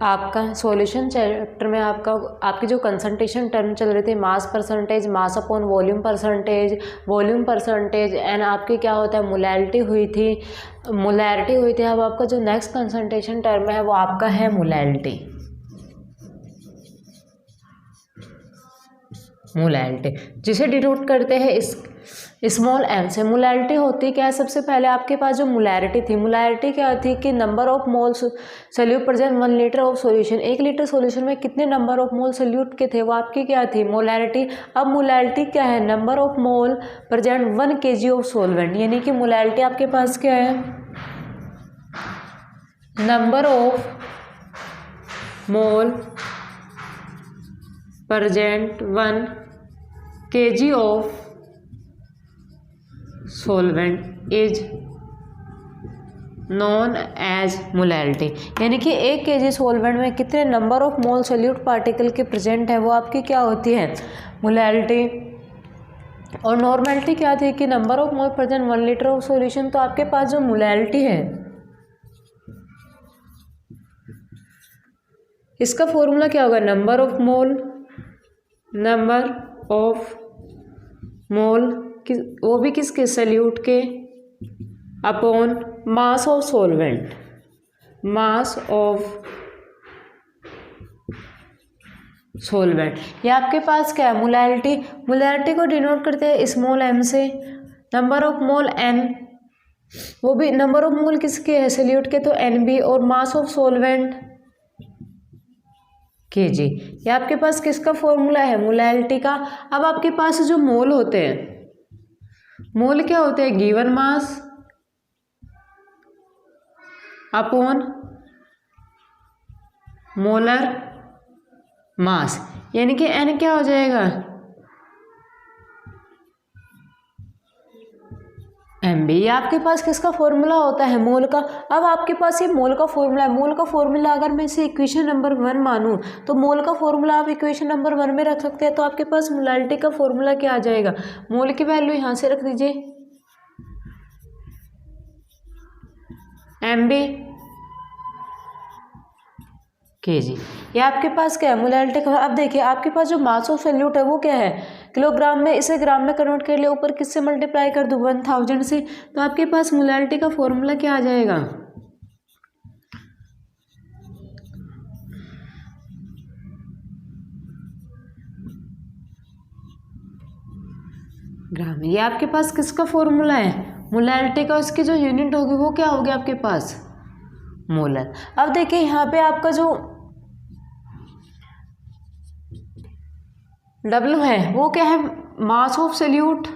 आपका solution chapter में आपकी जो कंसंट्रेशन टर्म चल रही थी, mass percentage, mass upon volume percentage and आपकी क्या होता है मोलैरिटी हुई थी। अब आपका जो नेक्स्ट कंसंट्रेशन टर्म है वो आपका है मोलैरिटी। जिसे डिनोट करते हैं इस स्मॉल m से। मोलैरिटी होती क्या है, सबसे पहले आपके पास जो मोलैरिटी क्या थी कि number of mole solute present 1 litre of solution. 1 litre solution में कितने नंबर ऑफ मोल सोल्यूट के थे, वो आपकी क्या थी मोलैरिटी। अब मोलैरिटी क्या है, number of mole present 1 kg of solvent, यानी कि मोलैरिटी आपके पास क्या है, number of mole present 1 kg of solvent is known as molarity. यानी कि 1 kg सॉल्वेंट में कितने number of mole solute particle के प्रेजेंट है वो आपकी क्या होती है मोलैरिटी। और नॉर्मेलिटी क्या थी कि number of mole present 1 litre of solution. तो आपके पास जो मोलैरिटी है इसका फॉर्मूला क्या होगा, नंबर ऑफ मोल वो भी किसके, सोल्यूट के, अपॉन मास ऑफ सॉल्वेंट, ये आपके पास क्या है मोलैरिटी को डिनोट करते हैं स्मॉल m से। नंबर ऑफ मोल n, वो भी नंबर ऑफ मोल किसके है सोल्यूट के, तो NB। और मास ऑफ सॉल्वेंट kg। ये आपके पास किसका फॉर्मूला है मोलैरिटी का। अब आपके पास जो मोल होते हैं, मोल क्या होते हैं, given mass upon molar mass, यानी कि n क्या हो जाएगा MB। ये आपके पास किसका फॉर्मूला होता है मोल का। अब आपके पास ये मोल का फॉर्मूला है, मोल का फॉर्मूला अगर मैं इसे इक्वेशन नंबर 1 मानूं तो मोल का फॉर्मूला आप इक्वेशन नंबर 1 में रख सकते हैं। तो आपके पास मोलैरिटी का फॉर्मूला क्या आ जाएगा, मोल की वैल्यू यहाँ से रख दीजिए MB kg। ये आपके पास क्या है मोलैरिटी का। अब देखिए आपके पास जो मास ऑफ सोल्यूट है वो क्या है किलोग्राम में, इसे ग्राम में कन्वर्ट कर लिया, ऊपर किससे मल्टीप्लाई कर दूं 1000 से। तो आपके पास मोलैरिटी का फॉर्मूला क्या आ जाएगा, ग्राम। ये आपके पास किसका फॉर्मूला है मोलैरिटी का, उसकी जो यूनिट होगी वो क्या होगी आपके पास मोलर। अब देखिए यहाँ पे आपका जो W है वो क्या है, मास ऑफ सोल्यूट।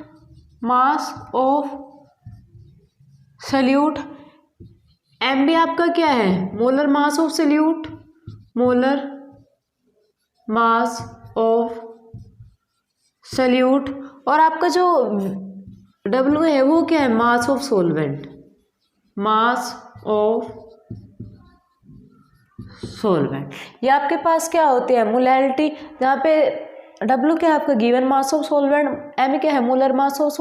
MB आपका क्या है, मोलर मास ऑफ सोल्यूट, और आपका जो W है वो क्या है, मास ऑफ सॉल्वेंट, ये आपके पास क्या होती है मोलैरिटी, जहाँ पे W क्या है आपका given mass of solvent, M क्या है मोलर मास ऑफ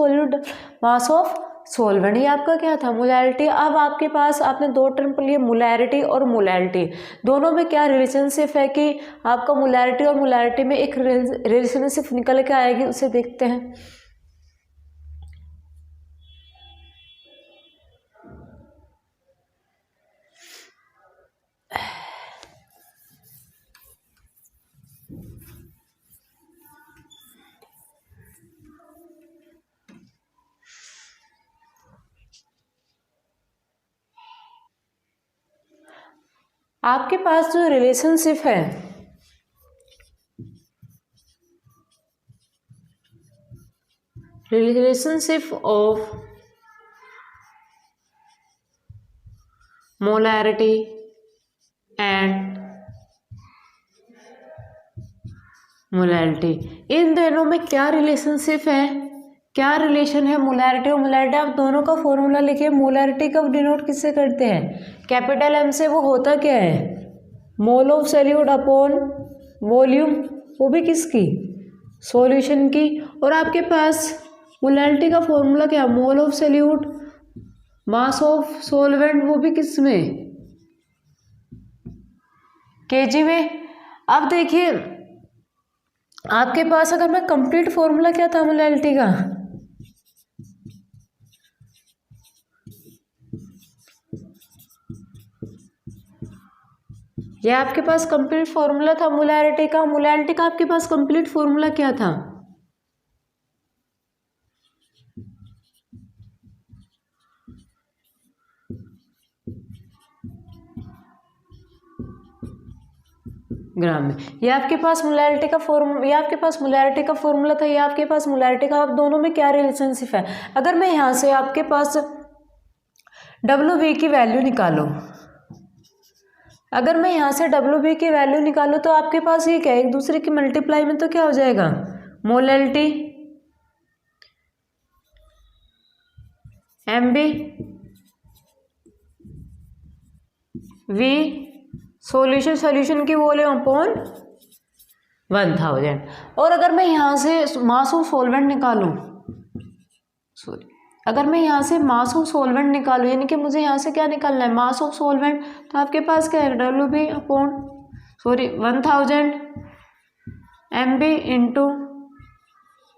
सॉल्वेंट, ये आपका क्या था मोलैरिटी। अब आपके पास आपने दो टर्म लिए मोलैरिटी और मोलैरिटी, दोनों में क्या रिलेशनशिप है कि आपका मोलैरिटी और मोलैरिटी में एक रिलेशनशिप निकल के आएगी, उसे देखते हैं। आपके पास जो रिलेशनशिप है ऑफ मोलैरिटी एंड मोलैरिटी, इन दोनों में क्या रिलेशनशिप है, क्या रिलेशन है मोलैरिटी और मोलैरिटी। आप दोनों का फॉर्मूला लिखिए। मोलैरिटी का डिनोट किससे करते हैं, कैपिटल M से। वो होता क्या है, mole of solute upon volume, वो भी किसकी सॉल्यूशन की। और आपके पास मोलैलिटी का फॉर्मूला क्या, मोल of solute mass of solvent, वो भी किस में, केजी में। अब देखिए आपके पास अगर मैं कंप्लीट फॉर्मूला क्या था मोलैलिटी का, ये आपके पास कंप्लीट फॉर्मूला था मोलैलिटी का। मोलैलिटी का आपके पास कंप्लीट फॉर्मूला क्या था, ग्राम में। ये आपके पास मोलैलिटी का फॉर्मूला, ये आपके पास मोलैलिटी का फॉर्मूला था, ये आपके पास मोलैलिटी का। अब दोनों में क्या रिलेशनशिप है, अगर मैं यहाँ से आपके पास WB की वैल्यू निकालो, अगर मैं यहाँ से WB की वैल्यू निकालूँ तो आपके पास ये क्या है, एक दूसरे की मल्टीप्लाई में तो क्या हो जाएगा, मोलैलिटी MB V सॉल्यूशन की वॉल्यूम अपॉन 1000। और अगर मैं यहाँ से मास ऑफ सॉल्वेंट निकालूं, सॉरी, अगर मैं यहाँ से मास ऑफ सॉल्वेंट निकालूं, यानी कि मुझे यहाँ से क्या निकालना है, मास ऑफ सॉल्वेंट, तो आपके पास क्या है, WB upon 1000 MB into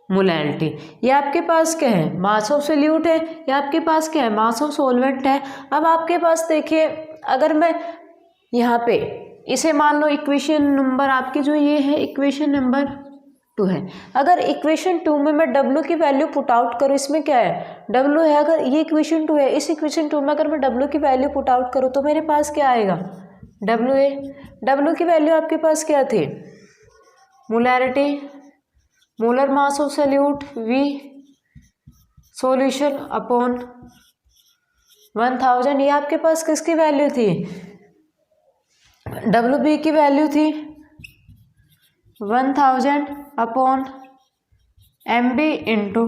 molality. ये आपके पास क्या है, मास ऑफ सोल्यूट है, ये आपके पास क्या है, मास ऑफ सॉल्वेंट है। अब आपके पास देखिए अगर मैं यहाँ पे इसे मान लो इक्वेशन नंबर आपकी जो ये है इक्वेशन नंबर 2 है, अगर इक्वेशन 2 में मैं W की वैल्यू पुट आउट करूँ, इसमें क्या है W है, अगर ये इक्वेशन 2 है, इस इक्वेशन 2 में अगर मैं W की वैल्यू पुट आउट करूँ तो मेरे पास क्या आएगा, W की वैल्यू आपके पास क्या थी, molality molar mass of solute V solution upon 1000। ये आपके पास किसकी वैल्यू थी, WB की वैल्यू थी 1000 अपॉन MB इंटू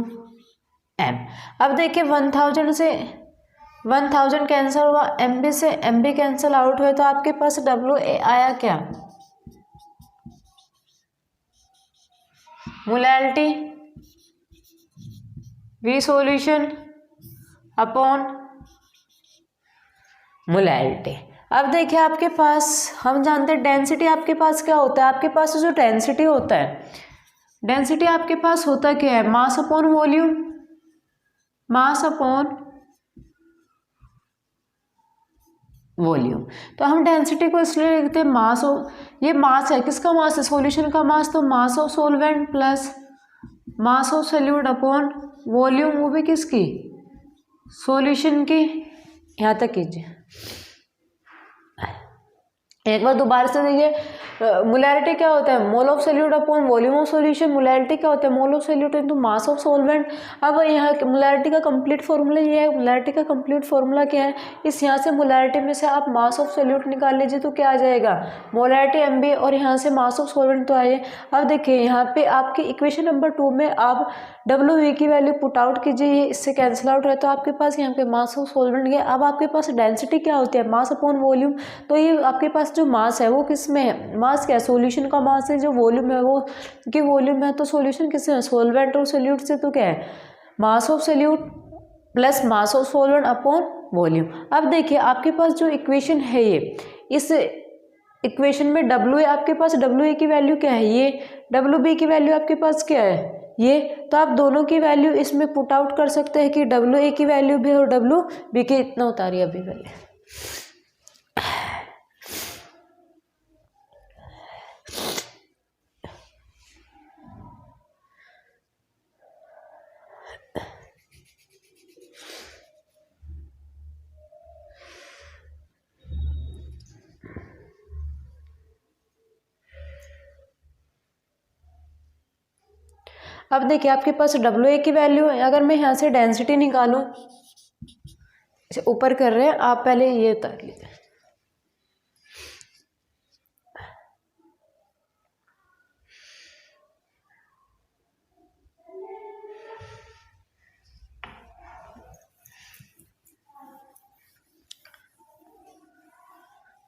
M। अब देखिए 1000 से 1000 कैंसिल हुआ, MB से MB कैंसिल आउट हुए, तो आपके पास WA आया क्या, molality V solution upon molality. अब देखिए आपके पास हम जानते हैं डेंसिटी आपके पास क्या होता है, आपके पास जो डेंसिटी होता है, डेंसिटी आपके पास होता क्या है, mass upon volume, mass upon volume. तो हम डेंसिटी को इसलिए लिखते हैं मास, ये मास है, किसका मास है, सॉल्यूशन का मास, तो mass of solvent plus mass of solute upon volume, वो भी किसकी, सॉल्यूशन की। यहाँ तक कीजिए, एक बार दोबारा से देखिए, मोलैलिटी क्या होता है, mole of solute upon volume of solution, molality क्या होता है, mole of solute into mass of solvent. अब यहाँ मोलैलिटी का कंप्लीट फॉर्मूला ये है, मोलैलिटी का कंप्लीट फॉर्मूला क्या है, इस यहाँ से मोलैलिटी में से आप मास ऑफ सॉल्यूट निकाल लीजिए तो क्या आ जाएगा, मोलैलिटी MB, और यहाँ से मास ऑफ सॉल्वेंट तो आए। अब देखिए यहाँ पे आपके इक्वेशन नंबर 2 में आप WV की वैल्यू पुट आउट कीजिए, ये इससे कैंसिल आउट है, तो आपके पास यहाँ पे मास ऑफ सॉल्वेंट गया। अब आपके पास डेंसिटी क्या होती है, मास अपॉन वॉल्यूम, तो ये आपके पास जो मास है वो किस में है, मास क्या है, सॉल्यूशन का मास है, जो वॉल्यूम है वो की वॉल्यूम है, तो सॉल्यूशन किससे है, सॉल्वेंट और सॉल्यूट से, तो क्या है, मास of solute plus mass of solvent upon volume. अब देखिए आपके पास जो इक्वेशन है ये, इस इक्वेशन में W है, आपके पास WA की वैल्यू क्या है, ये WB की वैल्यू आपके पास क्या है, ये, तो आप दोनों की वैल्यू इसमें पुट आउट कर सकते हैं कि WA की वैल्यू भी और WB की, इतना उतारिए अभी पहले। अब देखिए आपके पास WA की वैल्यू है, अगर मैं यहाँ से डेंसिटी निकालूं, इसे ऊपर कर रहे हैं आप, पहले ये उतार लीजिए।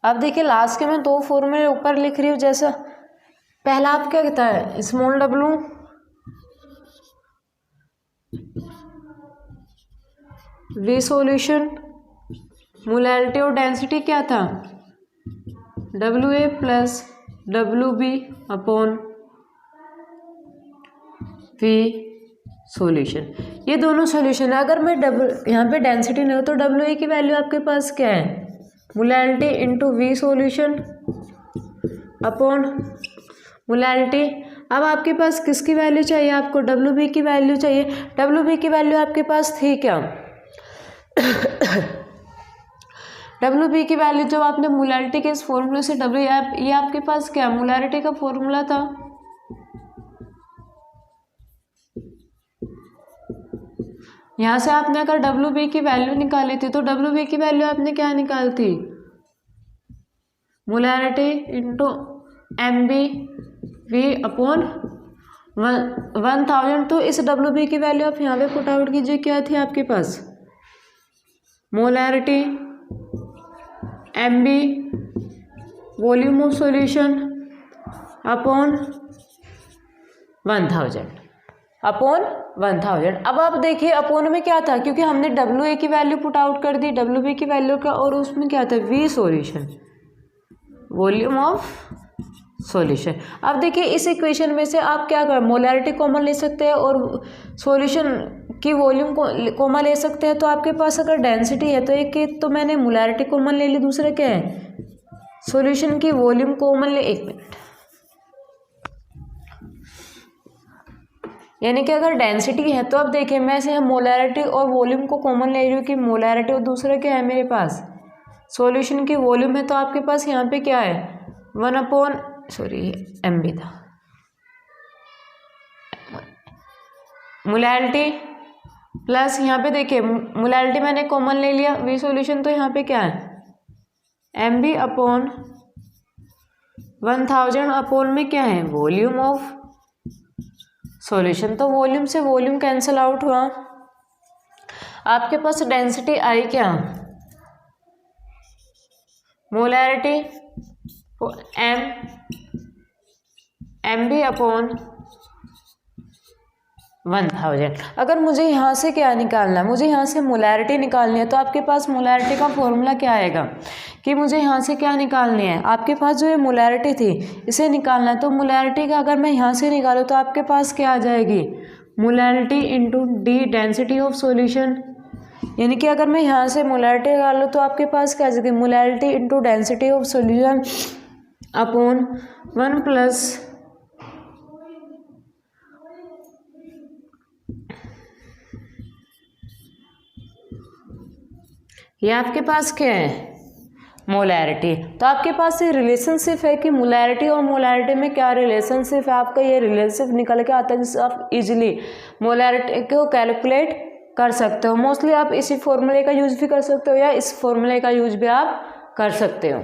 अब देखिए लास्ट के मैं 2 फॉर्मूले ऊपर लिख रही हूँ, जैसा पहला आप क्या कहता है, small W V solution, molarity और डेंसिटी क्या था, WA plus WB upon V solution. ये दोनों सॉल्यूशन है। अगर मैं यहाँ पे डेंसिटी नहीं हो तो WA की वैल्यू आपके पास क्या है, molarity into V solution upon molarity. अब आपके पास किसकी वैल्यू चाहिए, आपको WB की वैल्यू चाहिए। WB की वैल्यू आपके पास थी क्या WB की वैल्यू जब आपने मोलैरिटी के इस फॉर्मूले से ये आपके पास क्या मोलैरिटी का फॉर्मूला था, यहाँ से आपने अगर WB की वैल्यू निकाली थी तो WB की वैल्यू आपने क्या निकाली थी, molarity into MB V upon 1000। तो इस WB की वैल्यू आप यहाँ पे पुट आउट कीजिए, क्या थी आपके पास, molarity MB volume of solution upon 1000। अब आप देखिए अपोन में क्या था, क्योंकि हमने WA की वैल्यू पुट आउट कर दी, WB की वैल्यू का, और उसमें क्या था V solution, volume of solution. अब देखिए इस इक्वेशन में से आप क्या कर मोलैरिटी कॉमन ले सकते हैं और सॉल्यूशन की वॉल्यूम को कॉमन ले सकते हैं। तो आपके पास अगर डेंसिटी है तो एक तो मैंने मोलैरिटी कॉमन ले ली, दूसरा क्या है सॉल्यूशन की वॉल्यूम कॉमन ले। एक मिनट, यानी कि अगर डेंसिटी है तो अब देखिए मैं से मोलैरिटी और वॉल्यूम को कॉमन ले रही हूँ कि मोलैरिटी, और दूसरा क्या है मेरे पास सॉल्यूशन की वॉल्यूम है। तो आपके पास यहाँ पे क्या है MB था, मोलैरिटी प्लस यहाँ पे देखिए मोलैरिटी मैंने कॉमन ले लिया, V सॉल्यूशन, तो यहाँ पे क्या है MB अपॉन 1000 अपॉन में क्या है वॉल्यूम ऑफ सॉल्यूशन। तो वॉल्यूम से वॉल्यूम कैंसिल आउट हुआ, आपके पास डेंसिटी आई क्या, मोलैरिटी MB अपॉन 1000। अगर मुझे यहाँ से क्या निकालना है, मुझे यहाँ से मोलैरिटी निकालनी है, तो आपके पास मोलैरिटी का फॉर्मूला क्या आएगा कि मुझे यहाँ से क्या निकालनी है, आपके पास जो ये मोलैरिटी थी इसे निकालना है। तो मोलैरिटी का अगर मैं यहाँ से निकालूँ तो आपके पास क्या आ जाएगी, molarity into D density of solution. यानी कि अगर मैं यहाँ से मोलैरिटी निकालूँ तो आपके पास क्या आ जाएगी, molarity into density of solution upon 1 plus ये आपके पास क्या है मोलैरिटी। तो आपके पास ये रिलेशनशिप है कि मोलैरिटी और मोलैरिटी में क्या रिलेशनशिप है, आपका ये रिलेशनशिप निकल के आता है, जिससे आप इजीली मोलैरिटी को कैलकुलेट कर सकते हो। मोस्टली आप इसी फॉर्मूले का यूज भी कर सकते हो या इस फॉर्मूले का यूज भी आप कर सकते हो।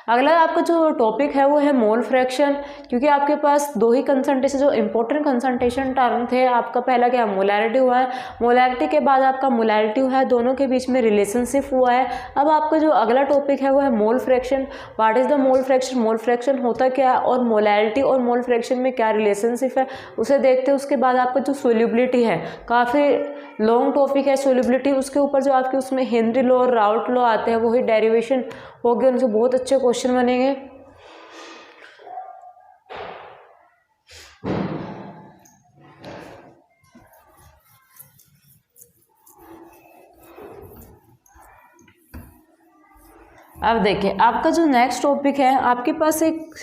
अगला आपका जो टॉपिक है वो है मोल फ्रैक्शन, क्योंकि आपके पास दो ही कंसंट्रेशन जो इंपॉर्टेंट कंसंट्रेशन टर्म थे, आपका पहला क्या मोलैरिटी हुआ है, मोलैरिटी के बाद आपका मोलैरिटी हुआ है, दोनों के बीच में रिलेशनशिप हुआ है। अब आपका जो अगला टॉपिक है वो है mole fraction. What is the mole fraction, mole fraction होता क्या है और मोलैरिटी और मोल फ्रैक्शन में क्या रिलेशनशिप है उसे देखते हैं। उसके बाद आपका जो सोल्यूबिलिटी है, काफ़ी लॉन्ग टॉपिक है सोल्यूबिलिटी, उसके ऊपर जो आपके उसमें हेनरी लॉ और राउट लॉ आते हैं वही डेरिवेशन हो गए, उनसे बहुत अच्छे क्वेश्चन बनेंगे। अब देखिए आपका जो नेक्स्ट टॉपिक है, आपके पास एक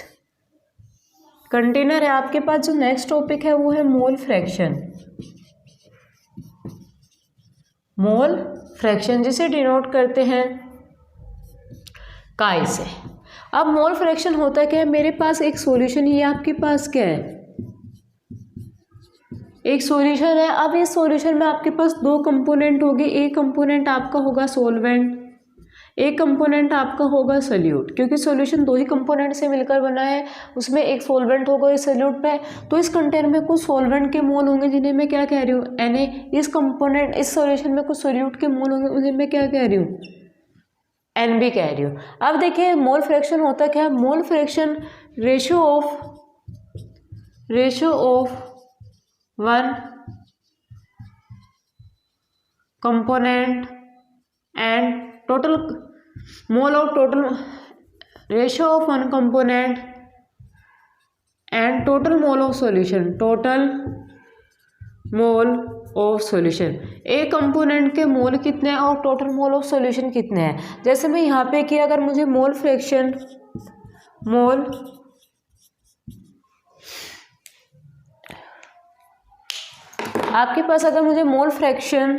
कंटेनर है, आपके पास जो नेक्स्ट टॉपिक है वो है मोल फ्रैक्शन। मोल फ्रैक्शन जिसे डिनोट करते हैं काई से। अब मोल फ्रैक्शन होता क्या है, मेरे पास एक सॉल्यूशन ही है, आपके पास क्या है एक सॉल्यूशन है। अब इस सॉल्यूशन में आपके पास दो कंपोनेंट होगी, एक कंपोनेंट आपका होगा सॉल्वेंट, एक कंपोनेंट आपका होगा सोल्यूट, क्योंकि सॉल्यूशन दो ही कंपोनेंट से मिलकर बना है, उसमें एक सॉल्वेंट होगा इस सोल्यूट पे। तो इस कंटेनर में कुछ सॉल्वेंट के मोल होंगे जिन्हें मैं क्या कह रही हूँ Na, इस कंपोनेंट इस सॉल्यूशन में कुछ सोल्यूट के मोल होंगे उन्हें मैं क्या कह रही हूँ Nb कह रही हूँ। अब देखिए मोल फ्रैक्शन होता क्या है, mole fraction ratio of 1 component and total mole of total ratio of one component and total mole of solution, total mole of solution. एक कंपोनेंट के मोल कितने हैं और टोटल मोल ऑफ सॉल्यूशन कितने हैं। जैसे मैं यहाँ पे किया, अगर मुझे मोल फ्रैक्शन, मोल आपके पास अगर मुझे मोल फ्रैक्शन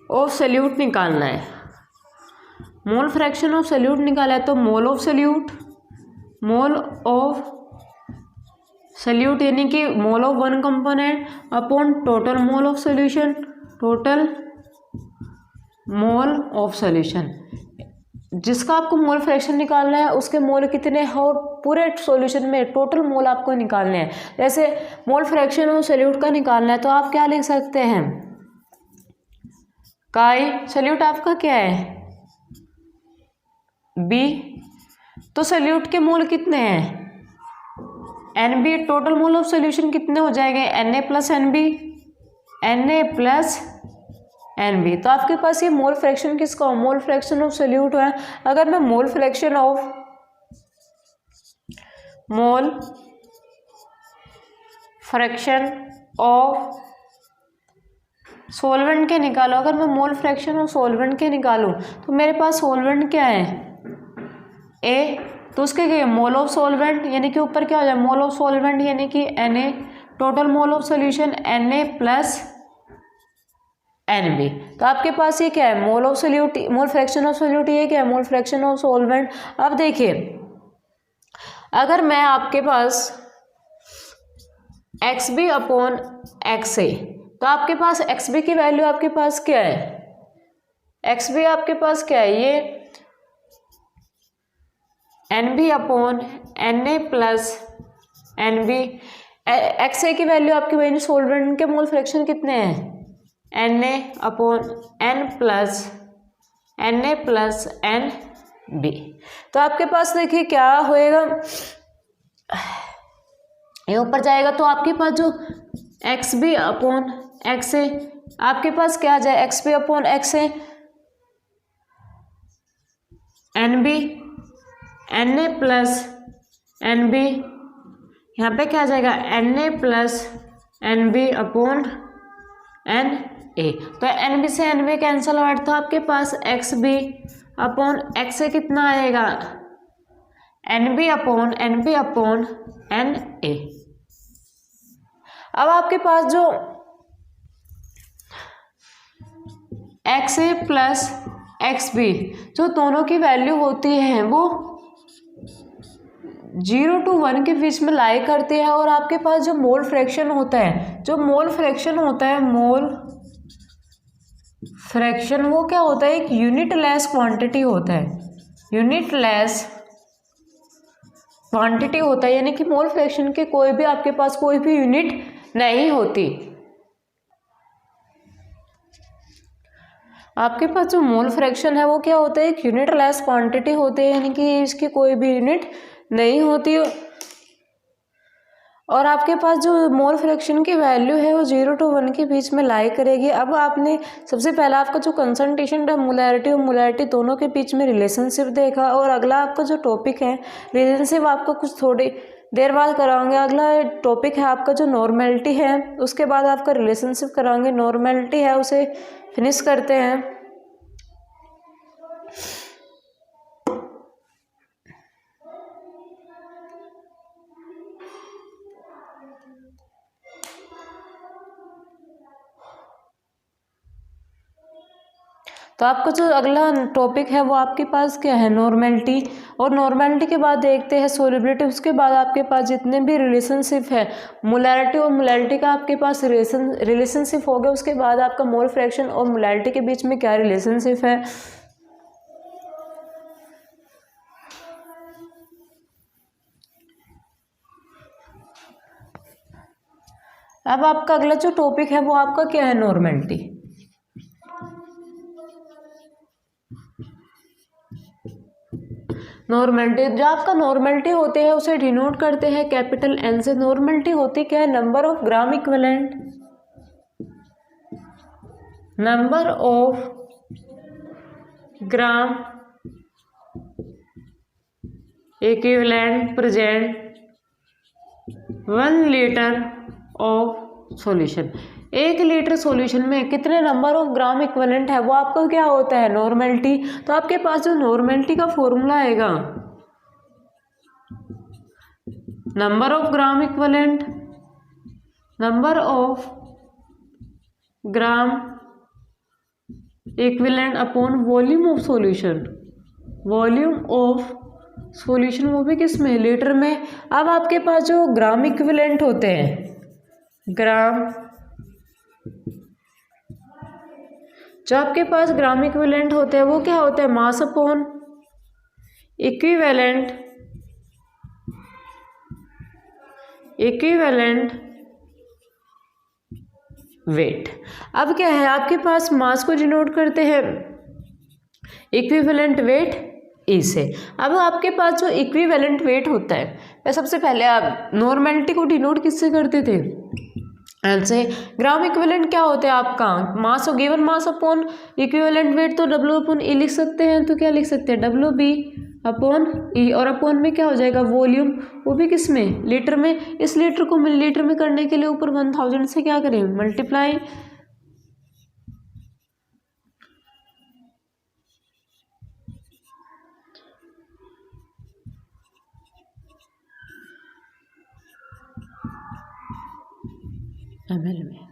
ऑफ सॉल्यूट निकालना है, मोल फ्रैक्शन ऑफ सॉल्यूट निकाला है, तो मोल of solute, mole of solute यानी कि mole of one component upon total mole of solution, total mole of solution. जिसका आपको मोल फ्रैक्शन निकालना है उसके मोल कितने हैं और पूरे सॉल्यूशन में टोटल मोल आपको निकालने हैं। जैसे मोल फ्रैक्शन ऑफ सॉल्यूट का निकालना है तो आप क्या लिख सकते हैं, काई सॉल्यूट आपका क्या है बी, तो सॉल्यूट के मोल कितने हैं N B, total mole of solution कितने हो जाएंगे N A plus N B, N A plus N B. तो आपके पास ये मोल फ्रैक्शन किसका, मोल फ्रैक्शन ऑफ सॉल्यूट है। अगर मैं मोल fraction of, mole fraction of solvent के निकालो, अगर मैं मोल फ्रैक्शन ऑफ सॉल्वेंट के निकालूं तो मेरे पास सॉल्वेंट क्या है ए, तो उसके क्या मोल ऑफ सॉल्वेंट यानी कि ऊपर क्या हो जाए मोल ऑफ सॉल्वेंट यानी कि N A, total mole of solution N A plus N B. तो आपके पास ये क्या है mole of solute, mole fraction of solute, ये क्या है मोल फ्रैक्शन ऑफ सॉल्वेंट। अब देखिए अगर मैं आपके पास एक्स बी अपॉन एक्स ए, तो आपके पास एक्स बी की वैल्यू आपके पास क्या है, एक्स बी आपके पास क्या है ये N B upon N A plus N B. X A की वैल्यू आपकी वही सॉल्वेंट के मोल फ्रैक्शन कितने हैं N A upon N plus N A plus N B. तो आपके पास देखिए क्या होएगा, ये ऊपर जाएगा तो आपके पास जो X B upon X A, आपके पास क्या आ जाए X B upon X A N B, N A plus N B, यहाँ पे क्या आ जाएगा N A plus N B upon N A. तो एन बी से एन बी कैंसिल आउट, तो आपके पास X B upon X A कितना आएगा N B upon N A. अब आपके पास जो X A plus x B जो दोनों की वैल्यू होती है वो 0 to 1 के बीच में लाई करती है, और आपके पास जो मोल फ्रैक्शन होता है, जो मोल फ्रैक्शन होता है, मोल फ्रैक्शन वो क्या होता है एक यूनिट लेस क्वांटिटी होता है, यूनिट लेस क्वांटिटी होता है, यानी कि मोल फ्रैक्शन के कोई भी आपके पास कोई भी यूनिट नहीं होती। आपके पास जो मोल फ्रैक्शन है वो क्या होता है एक यूनिट लेस क्वांटिटी होती है, यानी कि इसकी कोई भी यूनिट नहीं होती, और आपके पास जो मोल फ्रैक्शन की वैल्यू है वो 0 to 1 के बीच में लाई करेगी। अब आपने सबसे पहला आपका जो कंसंट्रेशन था मोलैरिटी और मोलैरिटी दोनों के बीच में रिलेशनशिप देखा, और अगला आपका जो टॉपिक है रिलेशनशिप आपको कुछ थोड़ी देर बाद कराऊंगे। अगला टॉपिक है आपका जो नॉर्मेलिटी है, उसके बाद आपका रिलेशनशिप कराएंगे। नॉर्मेलिटी है उसे फिनिश करते हैं। तो आपका जो अगला टॉपिक है वो आपके पास क्या है नॉर्मेलिटी, और नॉर्मेलिटी के बाद देखते हैं सोल्युबिलिटी। उसके बाद आपके पास जितने भी रिलेशनशिप है मोलैरिटी और मोलैरिटी का आपके पास रिलेशनशिप हो गया। उसके बाद आपका मोल फ्रैक्शन और मोलैरिटी के बीच में क्या रिलेशनशिप है। अब आपका अगला जो टॉपिक है वो आपका क्या है नॉर्मेलिटी। नॉर्मेलिटी जो आपका नॉर्मेलिटी होते हैं उसे डिनोट करते हैं कैपिटल एन से। नॉर्मेलिटी होती क्या है number of gram equivalent, number of gram equivalent present 1 litre of solution. 1 litre solution में कितने नंबर ऑफ ग्राम इक्विवेलेंट है वो आपका क्या होता है, नॉर्मेलिटी। तो आपके पास जो नॉर्मेलिटी का फॉर्मूला आएगा, number of gram equivalent, number of gram equivalent upon volume of solution, volume of solution वो भी किस में, लीटर में। अब आपके पास जो ग्राम इक्विवेलेंट होते हैं, ग्राम, जो आपके पास ग्राम इक्विवेलेंट होते हैं वो क्या होता है, मास अपॉन इक्विवेलेंट, इक्विवेलेंट वेट। अब क्या है, आपके पास मास को डिनोट करते हैं इक्विवेलेंट वेट ई से। अब आपके पास जो इक्विवेलेंट वेट होता है, सबसे पहले आप नॉर्मेलिटी को डिनोट किससे करते थे, एन से। ग्राम इक्विवेलेंट क्या होता है आपका, मास और given mass upon equivalent wait, तो डब्ल्यू अपॉन ई लिख सकते हैं। तो क्या लिख सकते हैं, डब्ल्यू बी अपॉन ई, और अपॉन में क्या हो जाएगा, वॉल्यूम, वो भी किस में, लीटर में। इस लीटर को मिलीलीटर में करने के लिए ऊपर 1000 से क्या करें, मल्टीप्लाई। ml में।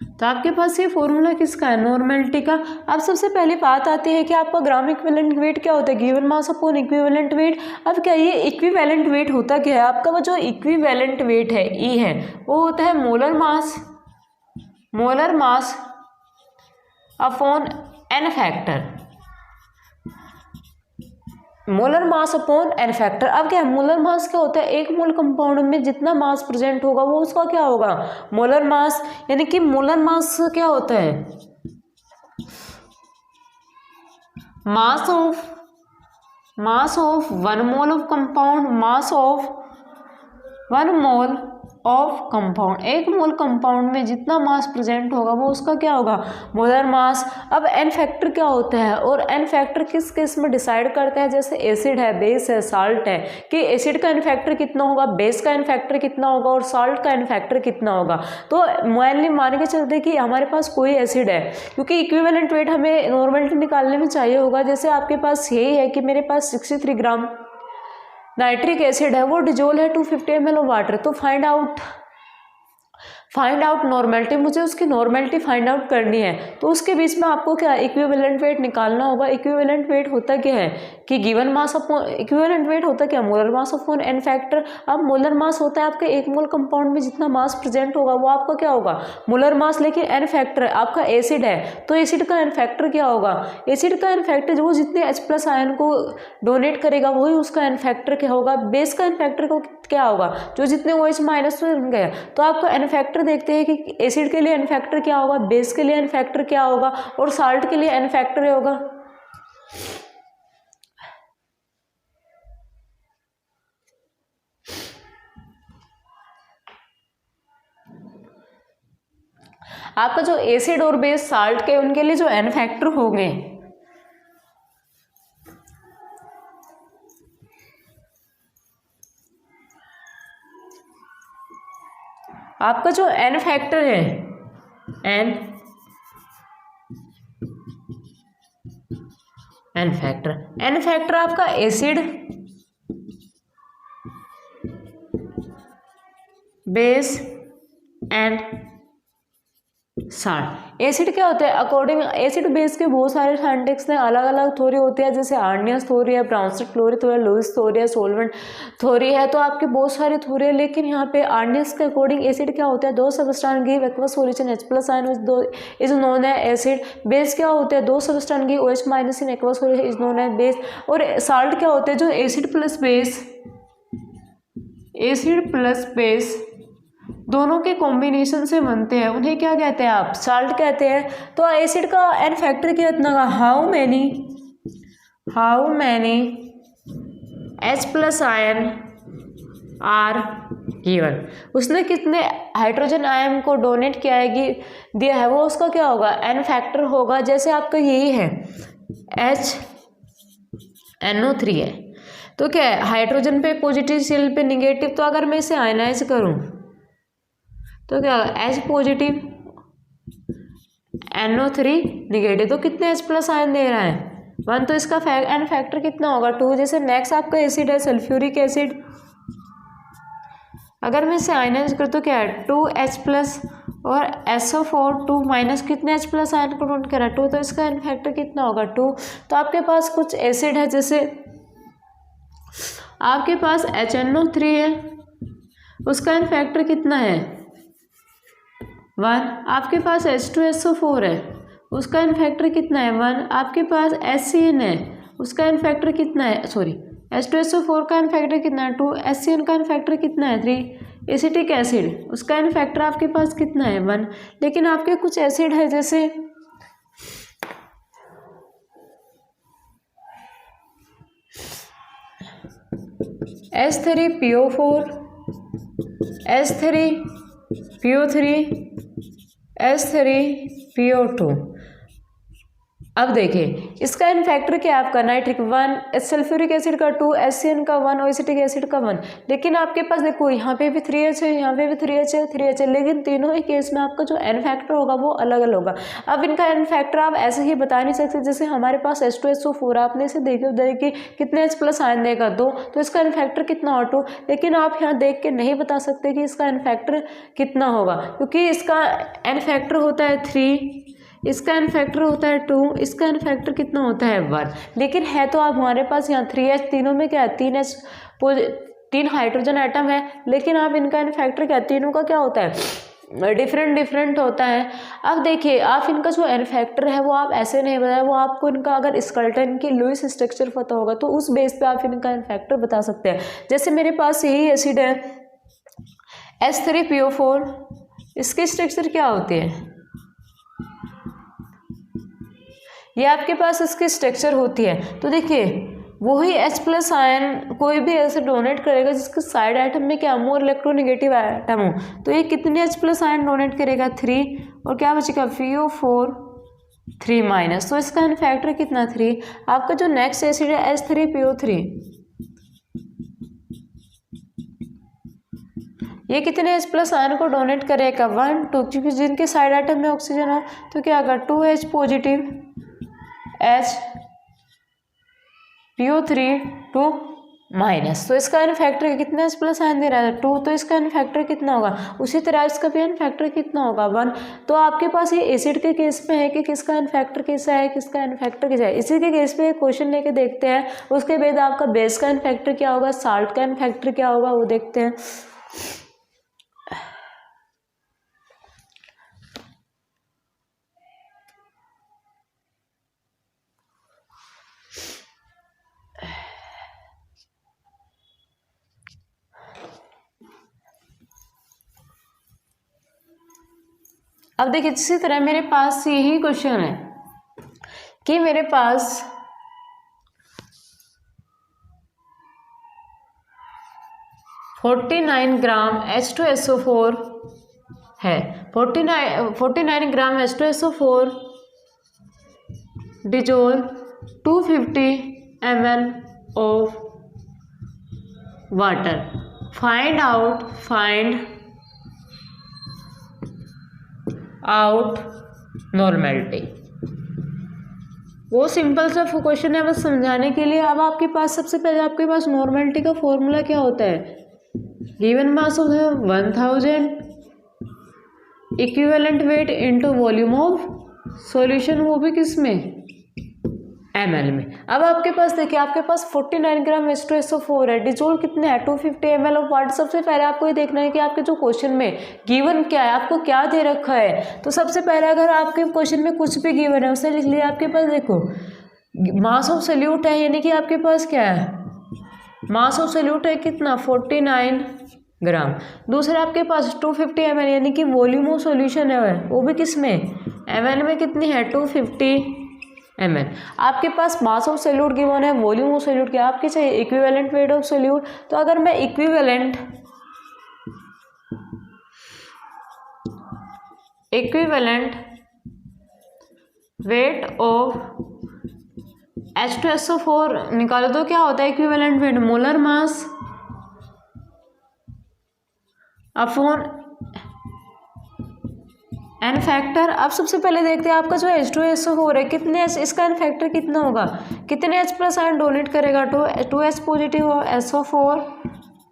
तो आपके पास ये फॉर्मूला किसका है, नॉर्मेलिटी का। अब सबसे पहले बात आती है कि आपका ग्राम इक्विवेलेंट वेट क्या होता है, given mass upon equivalent wait. अब क्या ये इक्विवेलेंट वेट होता क्या है आपका, वो जो इक्विवेलेंट वेट है ई है, वो होता है molar mass, molar mass upon N factor, molar mass upon N factor. अब क्या है, मोलर मास क्या होता है, एक मोल कंपाउंड में जितना मास प्रेजेंट होगा वो उसका क्या होगा, मोलर मास। यानी कि मोलर मास क्या होता है, mass of 1 mole of compound, mass of 1 mole of compound. 1 mole compound में जितना मास प्रेजेंट होगा वो उसका क्या होगा, मोलर मास। अब एन फैक्टर क्या होता है, और एन फैक्टर किस केस में डिसाइड करता है, जैसे एसिड है, बेस है, साल्ट है, कि एसिड का एन फैक्टर कितना होगा, बेस का एन फैक्टर कितना होगा, और साल्ट का एन फैक्टर कितना होगा। तो मेनली मान के चलते कि हमारे पास कोई एसिड है, क्योंकि इक्विवेलेंट वेट हमें नॉर्मेलिटी निकालने में चाहिए होगा। जैसे आपके पास यही है कि मेरे पास 63 ग्राम नाइट्रिक एसिड है, वो डिजोल है 250 ml ऑफ वाटर। तो फाइंड आउट नॉर्मेलिटी, मुझे उसकी नॉर्मेलिटी फाइंड आउट करनी है। तो उसके बीच में आपको क्या इक्विवेलेंट वेट निकालना होगा। इक्विवेलेंट वेट होता क्या है कि given mass upon, equivalent weight होता क्या, molar mass upon N factor. अब मोलर मास होता है आपके 1 मोल कंपाउंड में जितना मास प्रेजेंट होगा वो आपका क्या होगा, मोलर मास। लेकिन एन फैक्टर आपका एसिड है, तो एसिड का एन फैक्टर क्या होगा, एसिड का एन फैक्टर वो जितने H+ आयन को डोनेट करेगा वही उसका एन फैक्टर क्या होगा। बेस का एन फैक्टर को क्या होगा, जो जितने OH- गए। तो आपका एन फैक्टर देखते हैं कि एसिड के लिए एन फैक्टर क्या होगा, बेस के लिए एन फैक्टर क्या होगा, और साल्ट के लिए एन फैक्टर होगा। आपका जो एसिड और बेस साल्ट के, उनके लिए जो एन फैक्टर होंगे, आपका जो एन फैक्टर है, एन फैक्टर आपका acid, base and salt. Acid क्या होता है, अकॉर्डिंग एसिड बेस के बहुत सारे साइंटिक्स ने अलग अलग थ्योरी होती है, जैसे आर्नियस थ्योरी है, ब्राउनस्टेड थ्योरी है, लुईस थ्योरी है, सोलवेंट थ्योरी है। तो आपके बहुत सारे थ्योरी है, लेकिन यहाँ पे आर्नियस के अकॉर्डिंग एसिड क्या होता है, 2 substance give aqueous solution H+ ion is known है एसिड। बेस क्या होते हैं, 2 substance give OH- in aqueous solution is known है बेस। और साल्ट क्या होते हैं, जो एसिड प्लस बेस दोनों के कॉम्बिनेशन से बनते हैं, उन्हें क्या कहते हैं आप, साल्ट कहते हैं। तो एसिड का एन फैक्टर कितना का, how many H+ ion are given. उसने कितने हाइड्रोजन आयन को डोनेट किया है दिया है, वो उसका क्या होगा, n फैक्टर होगा। जैसे आपका यही है HNO3 है, तो क्या है हाइड्रोजन पे पॉजिटिव, शेल पे निगेटिव, तो अगर मैं इसे आयनाइज करूं तो क्या होगा H पॉजिटिव NO3 निगेटिव, तो कितने H प्लस आयन दे रहा है 1, तो इसका n फैक्टर कितना होगा 2। जैसे नेक्स्ट आपका एसिड है सल्फ्यूरिक एसिड, अगर मैं इसे आयनाइज करूँ तो क्या है 2H प्लस और SO4 2 माइनस, कितने H प्लस आयन को नोट करा 2, तो इसका n फैक्टर कितना होगा 2। तो आपके पास कुछ एसिड है, जैसे आपके पास HNO3 है, उसका n फैक्टर कितना है 1। आपके पास H2SO4 है, उसका n फैक्टर कितना है 1। आपके पास HCN है, उसका n फैक्टर कितना है, सॉरी H2SO4 का n फैक्टर कितना है 2, HCN का n फैक्टर कितना है 3। एसिटिक एसिड, उसका n फैक्टर आपके पास कितना है 1। लेकिन आपके कुछ एसिड है जैसे H3PO4, H3PO3, H3PO2। अब देखिए इसका n फैक्टर क्या है आपका नाइट्रिक 1, सल्फ्यूरिक एसिड का 2, HCN का 1 और एसिटिक एसिड का 1। लेकिन आपके पास देखो यहाँ पे भी 3H है, यहाँ पे भी 3H है, 3H है, लेकिन तीनों ही केस में आपका जो n फैक्टर होगा वो अलग अलग होगा। अब इनका n फैक्टर आप ऐसे ही बता नहीं सकते। जैसे हमारे पास H2SO4, आपने इसे देखिए कितने H प्लस आयन देगा 2, तो इसका n फैक्टर कितना हो 2। लेकिन आप यहाँ देख के नहीं बता सकते कि इसका n फैक्टर कितना होगा, क्योंकि इसका n फैक्टर होता है 3, इसका n फैक्टर होता है 2, इसका n फैक्टर कितना होता है 1। लेकिन है तो आप हमारे पास यहाँ 3H, तीनों में क्या है 3H 3 हाइड्रोजन एटम है, लेकिन आप इनका n फैक्टर क्या, तीनों का क्या होता है डिफरेंट होता है। अब देखिए आप इनका जो n फैक्टर है वो आप ऐसे नहीं बताया, वो आपको इनका अगर स्केलेटन की लुईस स्ट्रक्चर पता होगा तो उस बेस पे आप इनका n फैक्टर बता सकते हैं। जैसे मेरे पास यही एसिड है H3PO4, इसकी स्ट्रक्चर क्या होती है, ये आपके पास इसकी स्ट्रक्चर होती है। तो देखिए वही H प्लस आयन कोई भी ऐसे डोनेट करेगा जिसके साइड एटम में क्या मोर इलेक्ट्रोनेगेटिव एटम हो, तो ये कितने H प्लस आयन डोनेट करेगा 3, और क्या बचेगा PO4 3 माइनस, तो इसका n फैक्टर कितना 3। आपका जो नेक्स्ट एसिड है H3PO3, ये कितने H प्लस आयन को डोनेट करेगा 1 2, क्योंकि जिनके साइड एटम में ऑक्सीजन है, तो क्या होगा 2H पॉजिटिव HPO3 2 माइनस, तो इसका n फैक्टर कितना H प्लस आयन दे रहा है 2, तो इसका n फैक्टर कितना होगा। उसी तरह इसका भी n फैक्टर कितना होगा 1। तो आपके पास ये एसिड के केस में है कि किसका n फैक्टर कैसा है, किसका n फैक्टर कैसा है। इसी के केस पे क्वेश्चन लेके देखते हैं, उसके बाद आपका बेस का n फैक्टर क्या होगा, साल्ट का n फैक्टर क्या होगा वो देखते हैं। अब देखिए इसी तरह मेरे पास यही क्वेश्चन है कि मेरे पास (49 ग्राम H2SO4 है, 49 ग्राम H2SO4 dissolve 250 ml of water. Find out normality. वो सिंपल सा क्वेश्चन है बस समझाने के लिए। अब आपके पास सबसे पहले आपके पास नॉर्मेलिटी का फॉर्मूला क्या होता है, given mass of 1000 equivalent weight into volume of solution, वो भी किस में ml में। अब आपके पास देखिए आपके पास 49 ग्राम H2SO4 है, डिजोल्व कितने हैं 250 ml ऑफ वाटर। सबसे पहले आपको ये देखना है कि आपके जो क्वेश्चन में गिवन क्या है, आपको क्या दे रखा है। तो सबसे पहले अगर आपके क्वेश्चन में कुछ भी गिवन है उसे लिख लिया। आपके पास देखो मास ऑफ सोल्यूट है, यानी कि आपके पास क्या है मास ऑफ सोल्यूट है कितना 49 ग्राम। दूसरा आपके पास 250 ml यानी कि वॉल्यूम ऑफ सॉल्यूशन है वो भी किस में ml में कितनी है 250 ml। आपके पास मास ऑफ सोल्यूट गिवन है, वॉल्यूम ऑफ सोल्यूट क्या आपके चाहिए इक्विवेलेंट वेट ऑफ सोल्यूट। तो अगर मैं equivalent equivalent weight of H2SO4 निकालो तो क्या होता है equivalent weight, molar mass upon N factor. अब सबसे पहले देखते हैं आपका जो H2SO4 है कितने इसका एन फैक्टर कितना होगा, कितने H+ आयन डोनेट करेगा, 2H पॉजिटिव और SO4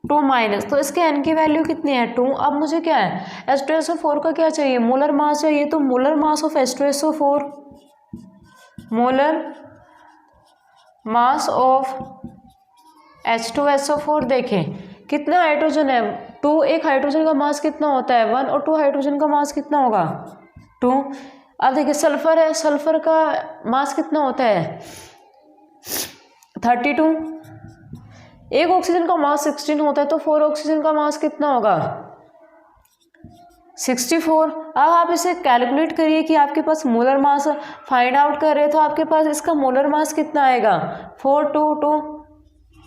2 माइनस, तो इसके एन की वैल्यू कितनी है 2। अब मुझे क्या है H2SO4 का क्या चाहिए, मोलर मास चाहिए, तो molar mass of H2SO4, molar mass of H2SO4 देखें कितना हाइड्रोजन है 2, एक हाइड्रोजन का मास कितना होता है 1 और 2 हाइड्रोजन का मास कितना होगा 2। अब देखिए सल्फर है, सल्फर का मास कितना होता है 32, एक ऑक्सीजन का मास 16 होता है, तो 4 ऑक्सीजन का मास कितना होगा 64। अब आप इसे कैलकुलेट करिए कि आपके पास मोलर मास फाइंड आउट कर रहे हैं, तो आपके पास इसका मोलर मास कितना आएगा 4 2 2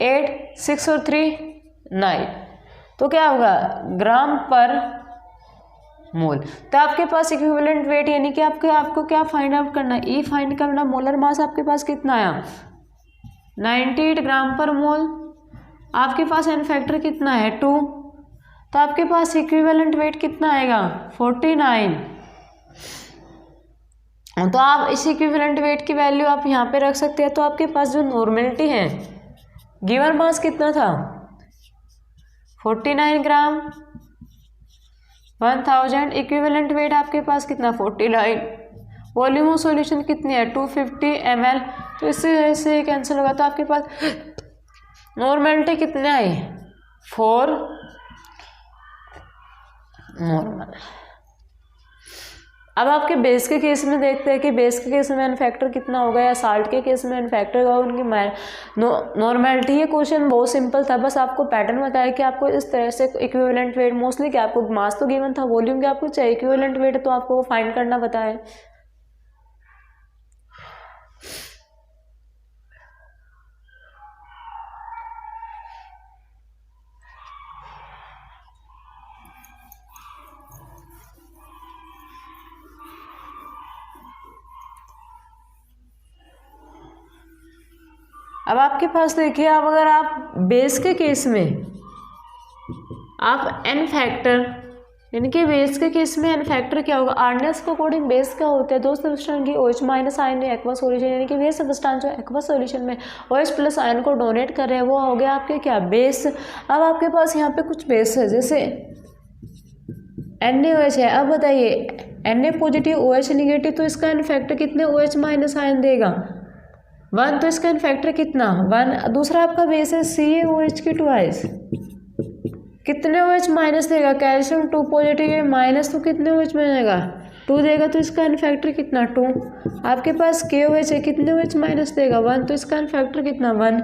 8 6 और 3 9, तो क्या होगा ग्राम पर मोल। तो आपके पास इक्विवेलेंट वेट यानी कि आपको क्या फाइंड आउट करना है, ई फाइंड करना, मोलर मास आपके पास कितना आया 98 ग्राम पर मोल, आपके पास एन फैक्टर कितना है 2, तो आपके पास इक्विवेलेंट वेट कितना आएगा 49। तो आप इस इक्विवेलेंट वेट की वैल्यू आप यहाँ पे रख सकते हैं। तो आपके पास जो नॉर्मेलिटी है गिवन मास कितना था 49 ग्राम 1000, इक्विवेलेंट वेट आपके पास कितना 49, वॉल्यूम ऑफ सॉल्यूशन कितनी है 250 ml, तो इससे कैंसिल होगा, तो आपके पास नॉर्मेलिटी कितने आई 4 नॉर्मल। अब आपके बेस के केस में देखते हैं कि बेस के केस में एन फैक्टर कितना होगा या साल्ट के केस में एन फैक्टर का उनकी नॉर्मेलिटी। ये क्वेश्चन बहुत सिंपल था, बस आपको पैटर्न बताया कि आपको इस तरह से इक्विवेलेंट वेट, मोस्टली क्या आपको मास तो गिवन था, वॉल्यूम क्या आपको चाहिए इक्विवेलेंट वेट, तो आपको फाइंड करना बताया। अब आपके पास देखिए, अब अगर आप बेस के केस में आप एन फैक्टर यानी कि बेस के केस में एन फैक्टर क्या होगा, आर्डनेस के अकॉर्डिंग बेस क्या होते हैं, दो सब्सटेंस की OH minus ion aqua solution, यानी कि वे सब्सटेंस जो एक्वा सॉल्यूशन में OH प्लस आयन को डोनेट कर रहे हैं वो हो गया आपके क्या बेस। अब आपके पास यहाँ पे कुछ बेस है जैसे NaOH है। अब बताइए Na पॉजिटिव OH निगेटिव, तो इसका एन फैक्टर कितने OH माइनस आयन देगा 1, तो इसका फैक्टर कितना 1। दूसरा आपका बेस है CaOH की ट्वाइस, कितने OH माइनस देगा, कैल्शियम 2 पॉजिटिव है माइनस, तो कितने OH मिलेगा 2 देगा, तो इसका फैक्टर कितना 2। आपके पास KOH है, कितने OH माइनस देगा 1, तो इसका फैक्टर कितना 1।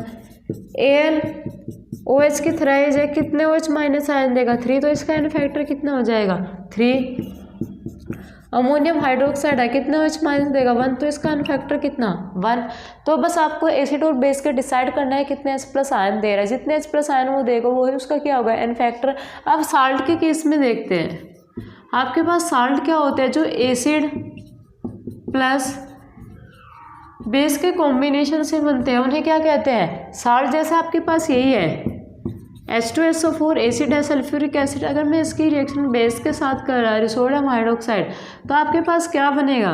AlOH की थ्राइस है, कितने OH माइनस आयन देगा 3, तो इसका फैक्टर कितना हो जाएगा 3। अमोनियम हाइड्रोक्साइड है, कितने OH माइनस देगा 1, तो इसका फैक्टर कितना 1। तो बस आपको एसिड और बेस के डिसाइड करना है कितने H+ आयन दे रहा है, जितने H+ आयन वो देगा वही उसका क्या होगा एन फैक्टर। अब साल्ट के केस में देखते हैं, आपके पास साल्ट क्या होते हैं, जो एसिड प्लस बेस के कॉम्बिनेशन से बनते हैं उन्हें क्या कहते हैं साल्ट। जैसे आपके पास यही है H2SO4 एसिड है, सल्फ्यूरिक एसिड, अगर मैं इसकी रिएक्शन बेस के साथ कर रहा है सोडियम हाइड्रोक्साइड, तो आपके पास क्या बनेगा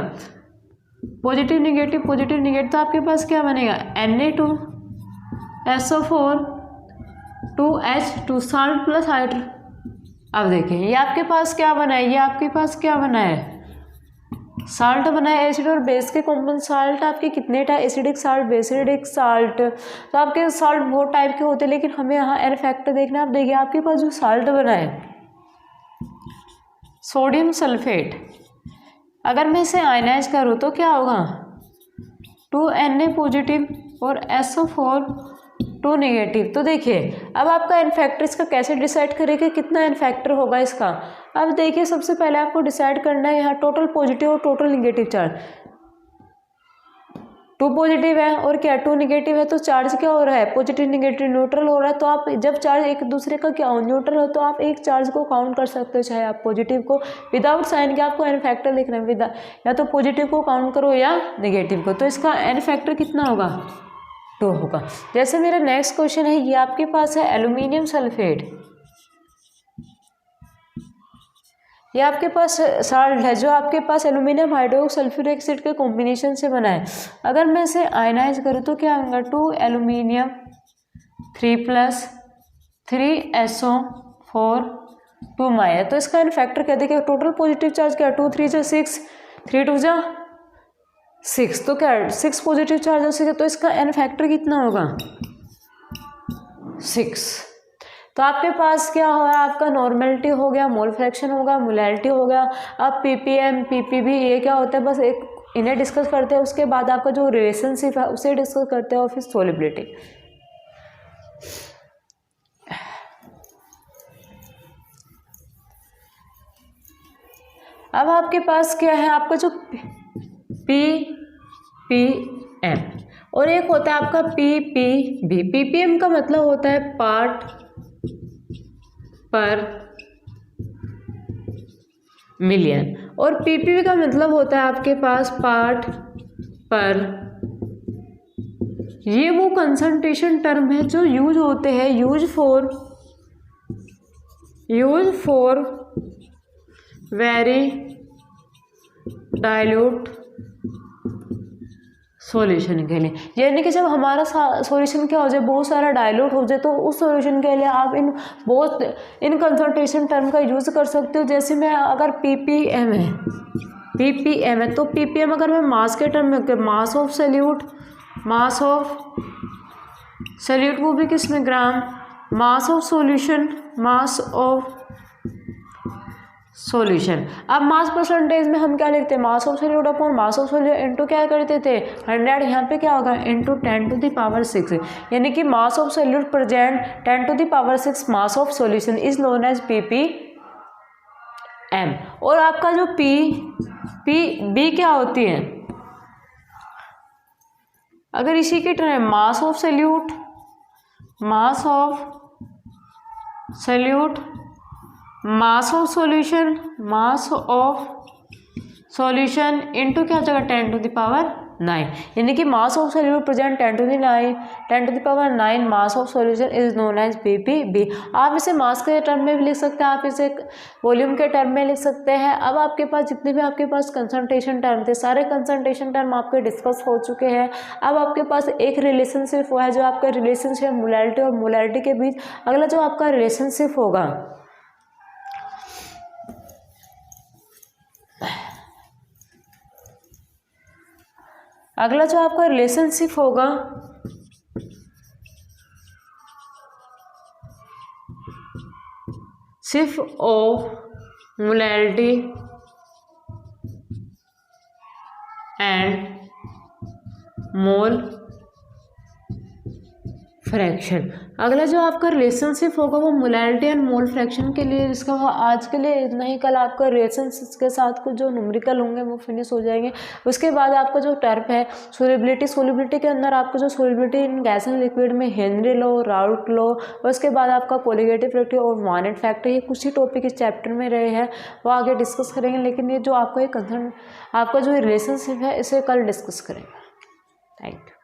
पॉजिटिव निगेटिव पॉजिटिव निगेटिव, तो आपके पास क्या बनेगा Na2SO4 2H2 salt plus hydro. अब देखें ये आपके पास क्या बना है, ये आपके पास क्या बना है साल्ट बना है। एसिड और बेस के कॉम्पोनेंट साल्ट आपके कितने टाइप, एसिडिक साल्ट बेसिडिक साल्ट, तो आपके साल्ट बहुत टाइप के होते हैं, लेकिन हमें यहाँ एन फैक्टर देखना है। आप देखिए आपके पास जो साल्ट बना है सोडियम सल्फेट, अगर मैं इसे आयनाइज करूँ तो क्या होगा 2Na पॉजिटिव और SO4 2 नेगेटिव। तो देखिए अब आपका एन फैक्टर इसका कैसे डिसाइड करेगा कितना एन फैक्टर होगा इसका। अब देखिए सबसे पहले आपको डिसाइड करना है यहाँ टोटल पॉजिटिव और टोटल नेगेटिव चार्ज। 2 पॉजिटिव है और क्या 2 निगेटिव है, तो चार्ज क्या हो रहा है, पॉजिटिव निगेटिव न्यूट्रल हो रहा है। तो आप जब चार्ज एक दूसरे का क्या हो, न्यूट्रल हो, तो आप एक चार्ज को काउंट कर सकते हो, चाहे आप पॉजिटिव को विदाउट साइन के आपको एन फैक्टर लिखना है, या तो पॉजिटिव को काउंट करो या निगेटिव को। तो इसका एन फैक्टर कितना होगा, 2 होगा। जैसे मेरा नेक्स्ट क्वेश्चन है, ये आपके पास है एल्यूमिनियम सल्फेट, ये आपके पास साल्ट है जो आपके पास एल्यूमिनियम हाइड्रोक्सल्फ्यूरिक एसिड के कॉम्बिनेशन से बना है। अगर मैं इसे आयनाइज करूँ तो क्या होगा, 2 एल्यूमिनियम 3 + 3SO4 2 माया। तो इसका इन फैक्टर क्या देखिए, टोटल पॉजिटिव चार्ज क्या 2 3 = 6, 3 2 = 6, तो क्या 6 पॉजिटिव चार्ज हो सके, तो इसका एन फैक्टर कितना होगा, 6। तो आपके पास क्या हो रहा है, आपका नॉर्मेलिटी हो गया, मोल फ्रैक्शन होगा, मोलैलिटी हो गया। अब पीपीएम पीपीबी ये क्या होता है, बस एक इन्हें डिस्कस करते हैं, उसके बाद आपका जो रिलेशनशिप है उसे डिस्कस करते हैं, और फिर सोलिबिलिटी। अब आपके पास क्या है, आपका जो पीपीएम और एक होता है आपका पीपीबी। पीपीएम का मतलब होता है पार्ट पर मिलियन, और पीपीबी का मतलब होता है आपके पास पार्ट पर। ये वो कंसंट्रेशन टर्म है जो यूज होते हैं, use for very dilute solution के लिए। यानी कि जब हमारा सॉल्यूशन क्या हो जाए, बहुत सारा डाइल्यूट हो जाए, तो उस सॉल्यूशन के लिए आप इन कंसंट्रेशन टर्म का यूज़ कर सकते हो। जैसे मैं अगर पीपीएम है तो पीपीएम अगर मैं मास के टर्म में, मास ऑफ सॉल्यूट वो भी किसमें, ग्राम, मास ऑफ सॉल्यूशन। अब मास परसेंटेज में हम क्या लिखते हैं, मास of solute upon mass of solute into क्या करते थे 100, यहाँ पे क्या होगा इनटू 10⁻6, यानी कि mass of solute present 10⁻6 mass of solution is known as PPM. और आपका जो पीबी क्या होती है, अगर इसी की term mass of solute mass of solution into क्या हो जाएगा 10⁹, यानी कि mass of solute present 10⁹ mass of solution is known as PPB. आप इसे मास के टर्म में भी लिख सकते हैं, आप इसे वॉल्यूम के टर्म में लिख सकते हैं। अब आपके पास जितने भी आपके पास कंसंट्रेशन टर्म थे, सारे कंसंट्रेशन टर्म आपके डिस्कस हो चुके हैं। अब आपके पास एक रिलेशनशिप हुआ है, जो आपका रिलेशनशिप मोलैलिटी और मोलैलिटी के बीच। अगला जो आपका रिलेशनशिप होगा, सिर्फ of molality and mole fraction. अगला जो आपका रिलेशनशिप होगा वो मोलैलिटी एंड मोल फ्रैक्शन के लिए, जिसका आज के लिए इतना ही। कल आपका रिलेशनशिप के साथ कुछ जो न्यूमेरिकल होंगे वो फिनिश हो जाएंगे। उसके बाद आपका जो टर्म है सोलिबिलिटी के अंदर आपको जो solubility in gas and liquid में हेनरी लॉ, राउट लॉ, और उसके बाद आपका कोलिगेटिव फैक्टर और वानेट फैक्टर, ये कुछ ही टॉपिक इस चैप्टर में रहे हैं, वो आगे डिस्कस करेंगे। लेकिन ये जो आपको एक कंसर्न, आपका जो रिलेशनशिप है, इसे कल डिस्कस करेंगे। Thank you.